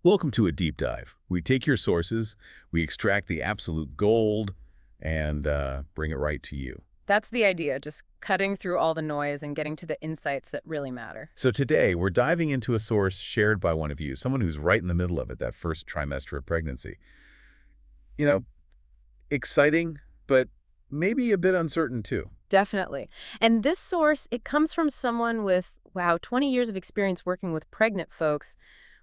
Welcome to a deep dive. We take your sources, we extract the absolute gold, and bring it right to you. That's the idea, just cutting through all the noise and getting to the insights that really matter. So today, we're diving into a source shared by one of you, someone who's right in the middle of it, that first trimester of pregnancy. You know, exciting, but maybe a bit uncertain too. Definitely. And this source, it comes from someone with, wow, 20 years of experience working with pregnant folks,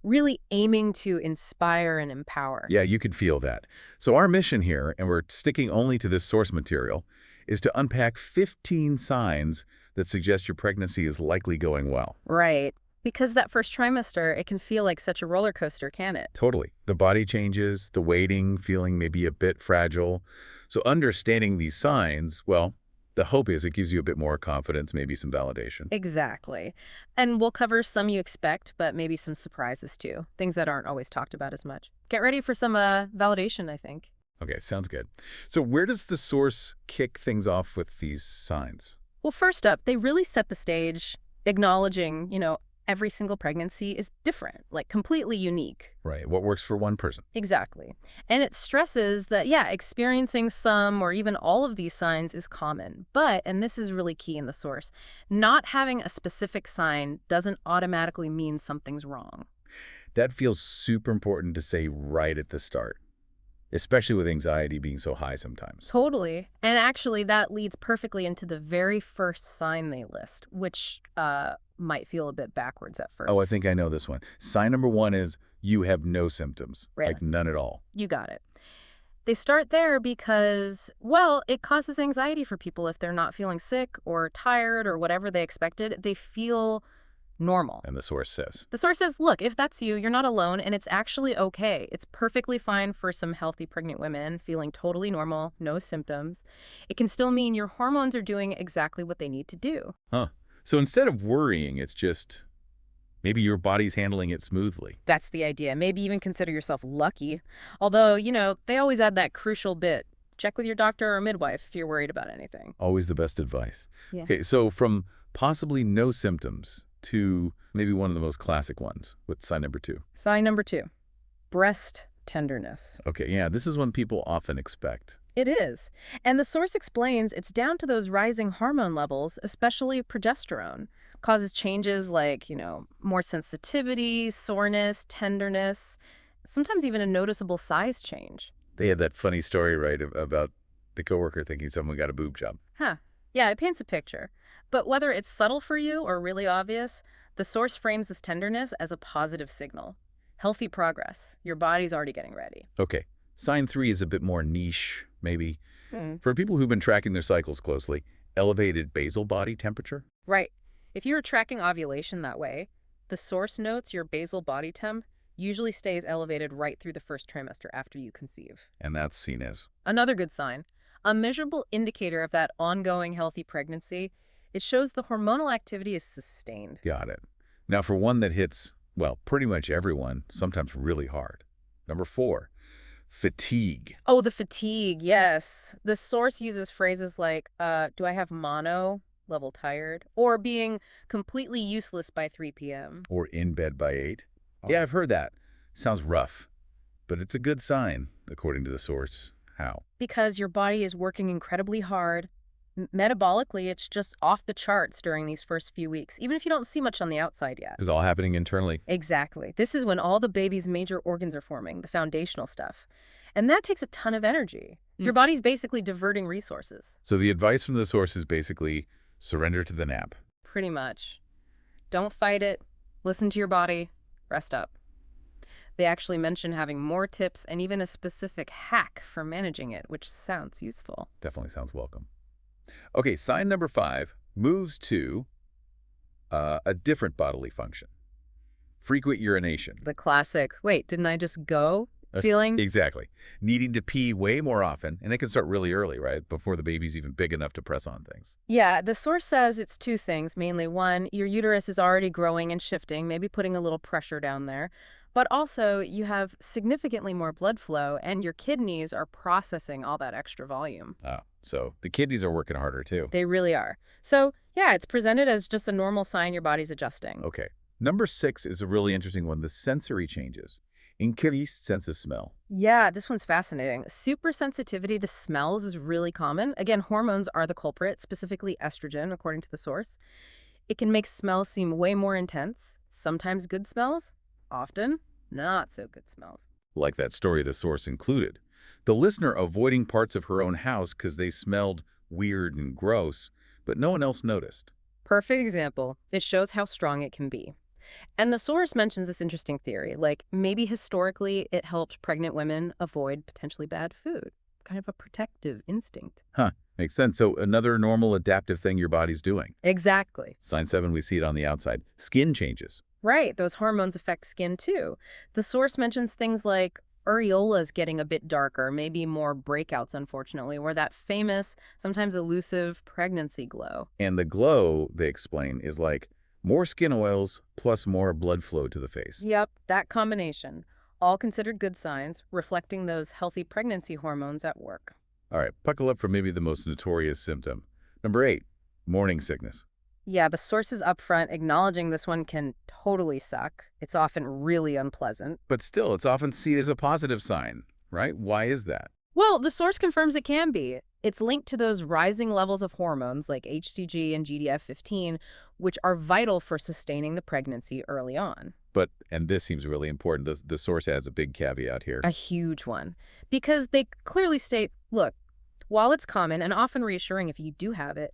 really aiming to inspire and empower. Yeah, you could feel that. So our mission here, and we're sticking only to this source material, is to unpack 15 signs that suggest your pregnancy is likely going well. Right. Because that first trimester, it can feel like such a roller coaster, can it? Totally. The body changes, the waiting, feeling maybe a bit fragile. So understanding these signs, well, the hope is it gives you a bit more confidence, maybe some validation. Exactly. And we'll cover some you expect, but maybe some surprises too. Things that aren't always talked about as much. Get ready for some validation, I think. Okay, sounds good. So where does the source kick things off with these signs? Well, first up, they really set the stage, acknowledging, every single pregnancy is different, like completely unique. Right, what works for one person? Exactly. And it stresses that, yeah, experiencing some or even all of these signs is common. But, and this is really key in the source, not having a specific sign doesn't automatically mean something's wrong. That feels super important to say right at the start, especially with anxiety being so high sometimes. Totally. And actually, that leads perfectly into the very first sign they list, which might feel a bit backwards at first. Oh, I think I know this one. Sign number one is you have no symptoms, Right. like none at all. You got it. They start there because, well, it causes anxiety for people if they're not feeling sick or tired or whatever they expected. They feel normal. And the source says. The source says, look, if that's you, you're not alone, and it's actually okay. It's perfectly fine for some healthy pregnant women feeling totally normal, no symptoms. It can still mean your hormones are doing exactly what they need to do. Huh. So instead of worrying, it's just maybe your body's handling it smoothly. That's the idea. Maybe even consider yourself lucky. Although, they always add that crucial bit. Check with your doctor or midwife if you're worried about anything. Always the best advice. Yeah. Okay, so from possibly no symptoms to maybe one of the most classic ones. What's sign number two? Sign number 2, breast tenderness. Okay, yeah, this is one people often expect. It is. And the source explains it's down to those rising hormone levels, especially progesterone. Causes changes like, more sensitivity, soreness, tenderness, sometimes even a noticeable size change. They had that funny story, right, about the coworker thinking someone got a boob job. Huh. Yeah, it paints a picture. But whether it's subtle for you or really obvious, the source frames this tenderness as a positive signal. Healthy progress. Your body's already getting ready. Okay, sign three is a bit more niche, maybe. Hmm. For people who've been tracking their cycles closely, elevated basal body temperature. Right. If you were tracking ovulation that way, the source notes your basal body temp usually stays elevated right through the first trimester after you conceive. And that's seen as. Another good sign. A measurable indicator of that ongoing healthy pregnancy, it shows the hormonal activity is sustained. Got it. Now for one that hits, well, pretty much everyone, sometimes really hard. Number 4, fatigue. Oh, the fatigue, yes. The source uses phrases like, do I have mono, level tired, or being completely useless by 3 p.m. Or in bed by 8. Yeah, I've heard that. Sounds rough, but it's a good sign, according to the source. How? Because your body is working incredibly hard. Metabolically, it's just off the charts during these first few weeks, even if you don't see much on the outside yet. It's all happening internally. Exactly. This is when all the baby's major organs are forming, the foundational stuff. And that takes a ton of energy. Your body's basically diverting resources. So the advice from the source is basically surrender to the nap. Pretty much. Don't fight it. Listen to your body. Rest up. They actually mention having more tips and even a specific hack for managing it, which sounds useful. Definitely sounds welcome. Okay, sign number 5 moves to a different bodily function. Frequent urination. The classic, wait, didn't I just go feeling? Exactly. Needing to pee way more often, and it can start really early, right? Before the baby's even big enough to press on things. Yeah, the source says it's 2 things, mainly. 1, your uterus is already growing and shifting, maybe putting a little pressure down there. But also, you have significantly more blood flow, and your kidneys are processing all that extra volume. Oh, so the kidneys are working harder too. They really are. So, yeah, it's presented as just a normal sign your body's adjusting. Okay. Number 6 is a really interesting one, the sensory changes. Increased sense of smell. Yeah, this one's fascinating. Super sensitivity to smells is really common. Again, hormones are the culprit, specifically estrogen, according to the source. It can make smells seem way more intense. Sometimes good smells, often not so good smells. Like that story the source included. The listener avoiding parts of her own house because they smelled weird and gross, but no one else noticed. Perfect example. It shows how strong it can be. And the source mentions this interesting theory, like maybe historically it helped pregnant women avoid potentially bad food, kind of a protective instinct. Huh, makes sense. So another normal adaptive thing your body's doing. Exactly. Sign 7, we see it on the outside. Skin changes. Right, those hormones affect skin too. The source mentions things like areolas getting a bit darker, maybe more breakouts, unfortunately, or that famous, sometimes elusive pregnancy glow. And the glow, they explain, is like more skin oils plus more blood flow to the face. Yep, that combination. All considered good signs, reflecting those healthy pregnancy hormones at work. All right, buckle up for maybe the most notorious symptom. Number 8, morning sickness. Yeah, the source is upfront, acknowledging this one can totally suck. It's often really unpleasant. But still, it's often seen as a positive sign, right? Why is that? Well, the source confirms it can be. It's linked to those rising levels of hormones like HCG and GDF-15, which are vital for sustaining the pregnancy early on. But, and this seems really important, the source adds a big caveat here. A huge one. Because they clearly state, look, while it's common and often reassuring if you do have it,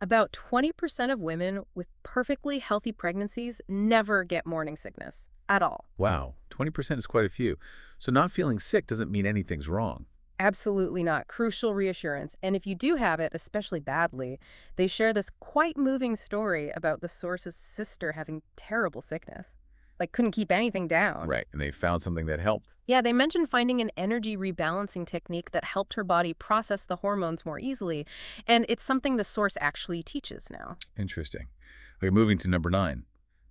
about 20% of women with perfectly healthy pregnancies never get morning sickness at all. Wow, 20% is quite a few. So not feeling sick doesn't mean anything's wrong. Absolutely not. Crucial reassurance. And if you do have it, especially badly, they share this quite moving story about the source's sister having terrible sickness. Like, couldn't keep anything down. Right, and they found something that helped. Yeah, they mentioned finding an energy rebalancing technique that helped her body process the hormones more easily. And it's something the source actually teaches now. Interesting. Okay, moving to number 9,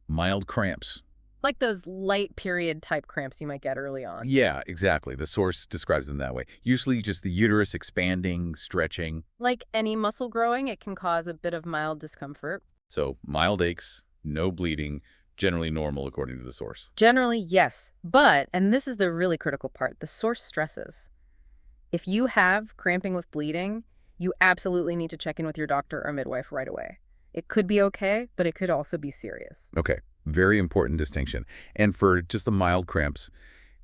mild cramps. Like those light period type cramps you might get early on. Yeah, exactly. The source describes them that way. Usually just the uterus expanding, stretching. Like any muscle growing, it can cause a bit of mild discomfort. So mild aches, no bleeding, generally normal according to the source. Generally, yes. But, and this is the really critical part, the source stresses. If you have cramping with bleeding, you absolutely need to check in with your doctor or midwife right away. It could be okay, but it could also be serious. Okay, very important distinction. And for just the mild cramps,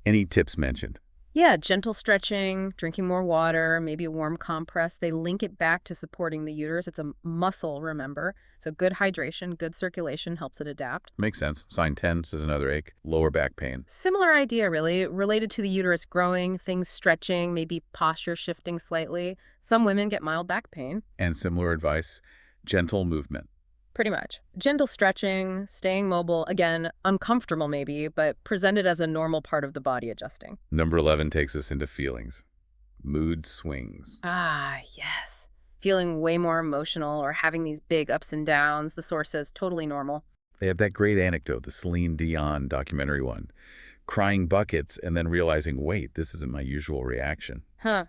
any tips mentioned? Yeah, gentle stretching, drinking more water, maybe a warm compress. They link it back to supporting the uterus. It's a muscle, remember? So good hydration, good circulation helps it adapt. Makes sense. Sign 10 says another ache, lower back pain. Similar idea, really, related to the uterus growing, things stretching, maybe posture shifting slightly. Some women get mild back pain. And similar advice, gentle movement. Pretty much. Gentle stretching, staying mobile, again, uncomfortable maybe, but presented as a normal part of the body adjusting. Number 11 takes us into feelings. Mood swings. Ah, yes. Feeling way more emotional or having these big ups and downs, the source says totally normal. They have that great anecdote, the Celine Dion documentary one. Crying buckets and then realizing, wait, this isn't my usual reaction. Huh.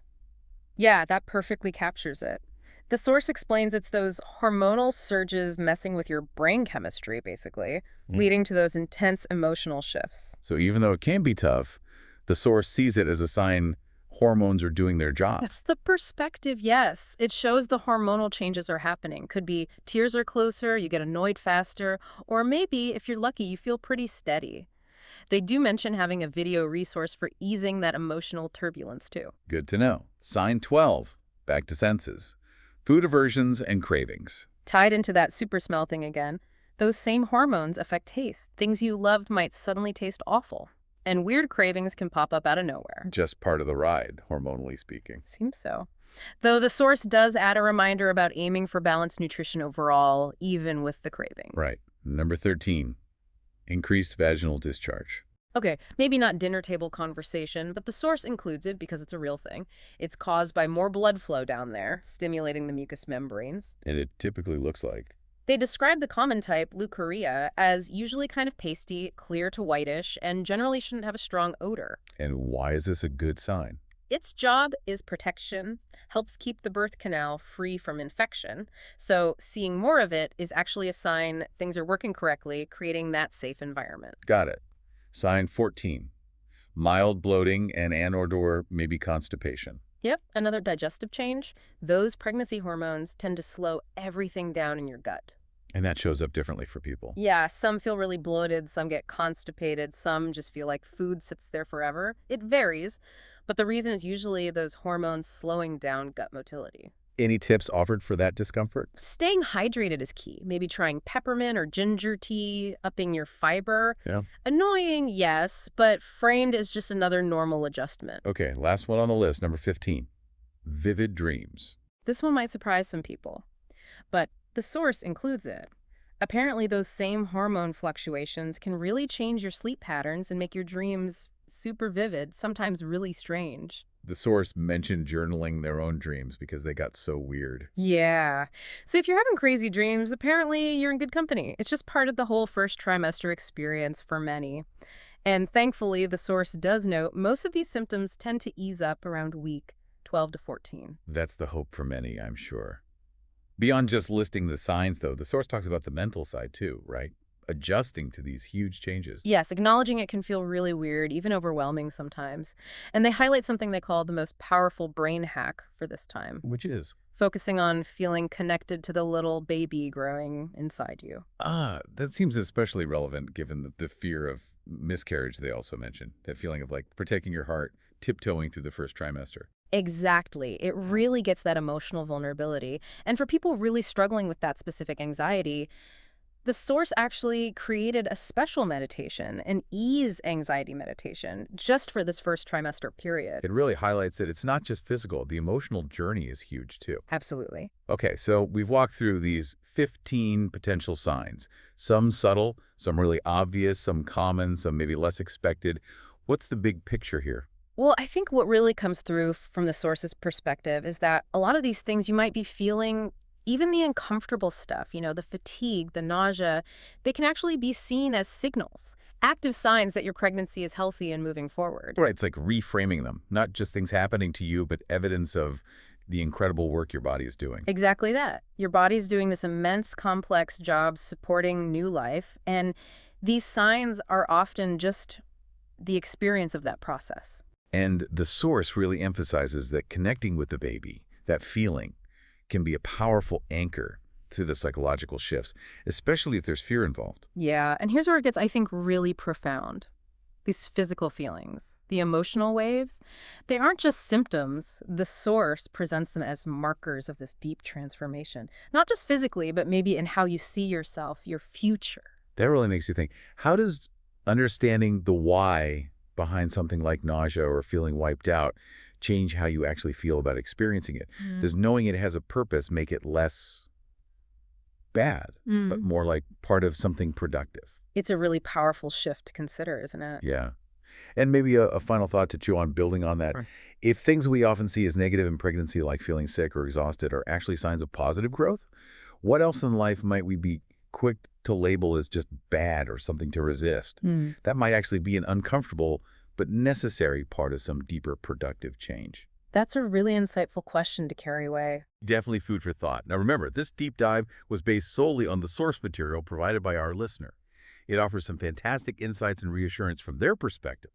Yeah, that perfectly captures it. The source explains it's those hormonal surges messing with your brain chemistry, basically, leading to those intense emotional shifts. So even though it can be tough, the source sees it as a sign hormones are doing their job. That's the perspective, yes. It shows the hormonal changes are happening. Could be tears are closer, you get annoyed faster, or maybe, if you're lucky, you feel pretty steady. They do mention having a video resource for easing that emotional turbulence, too. Good to know. Sign 12, back to senses. Food aversions and cravings. Tied into that super smell thing again, those same hormones affect taste. Things you loved might suddenly taste awful. And weird cravings can pop up out of nowhere. Just part of the ride, hormonally speaking. Seems so. Though the source does add a reminder about aiming for balanced nutrition overall, even with the craving. Right. Number 13, increased vaginal discharge. Okay, maybe not dinner table conversation, but the source includes it because it's a real thing. It's caused by more blood flow down there, stimulating the mucous membranes. And it typically looks like. They describe the common type, leukorrhea, as usually kind of pasty, clear to whitish, and generally shouldn't have a strong odor. And why is this a good sign? Its job is protection, helps keep the birth canal free from infection. So seeing more of it is actually a sign things are working correctly, creating that safe environment. Got it. Sign 14, Mild bloating and or maybe constipation. Yep, another digestive change. Those pregnancy hormones tend to slow everything down in your gut. And that shows up differently for people. Yeah, some feel really bloated, some get constipated, some just feel like food sits there forever. It varies, but the reason is usually those hormones slowing down gut motility. Any tips offered for that discomfort? Staying hydrated is key. Maybe trying peppermint or ginger tea, upping your fiber. Yeah. Annoying, yes, but framed as just another normal adjustment. Okay, last one on the list, number 15. Vivid dreams. This one might surprise some people, but the source includes it. Apparently, those same hormone fluctuations can really change your sleep patterns and make your dreams super vivid, sometimes really strange. The source mentioned journaling their own dreams because they got so weird. Yeah. So if you're having crazy dreams, apparently you're in good company. It's just part of the whole first trimester experience for many. And thankfully, the source does note most of these symptoms tend to ease up around week 12 to 14. That's the hope for many, I'm sure. Beyond just listing the signs, though, the source talks about the mental side too, right? Adjusting to these huge changes. Yes, acknowledging it can feel really weird, even overwhelming sometimes. And they highlight something they call the most powerful brain hack for this time, Which is? focusing on feeling connected to the little baby growing inside you. That seems especially relevant given the fear of miscarriage they also mentioned. That feeling of like protecting your heart, tiptoeing through the first trimester. Exactly. It really gets that emotional vulnerability. And for people really struggling with that specific anxiety, the source actually created a special meditation, an ease anxiety meditation, just for this first trimester period. It really highlights that it's not just physical. The emotional journey is huge too. Absolutely. Okay, so we've walked through these 15 potential signs. Some subtle, some really obvious, some common, some maybe less expected. What's the big picture here? Well, I think what really comes through from the source's perspective is that a lot of these things you might be feeling, even the uncomfortable stuff, the fatigue, the nausea, they can actually be seen as signals, active signs that your pregnancy is healthy and moving forward. Right, it's like reframing them, not just things happening to you, but evidence of the incredible work your body is doing. Exactly that. Your body's doing this immense, complex job supporting new life, and these signs are often just the experience of that process. And the source really emphasizes that connecting with the baby, that feeling, can be a powerful anchor through the psychological shifts, especially if there's fear involved. Yeah, and here's where it gets, I think, really profound. These physical feelings, the emotional waves, they aren't just symptoms. The source presents them as markers of this deep transformation, not just physically, but maybe in how you see yourself, your future. That really makes you think, how does understanding the why behind something like nausea or feeling wiped out change how you actually feel about experiencing it? Does knowing it has a purpose make it less bad, but more like part of something productive? It's a really powerful shift to consider, isn't it? Yeah. And maybe a final thought to chew on, building on that. Sure. If things we often see as negative in pregnancy, like feeling sick or exhausted, are actually signs of positive growth, what else in life might we be quick to label as just bad or something to resist? That might actually be an uncomfortable but necessary part of some deeper productive change. That's a really insightful question to carry away. Definitely food for thought. Now remember, this deep dive was based solely on the source material provided by our listener. It offers some fantastic insights and reassurance from their perspective.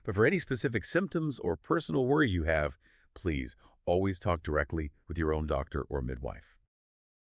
But for any specific symptoms or personal worries you have, please always talk directly with your own doctor or midwife.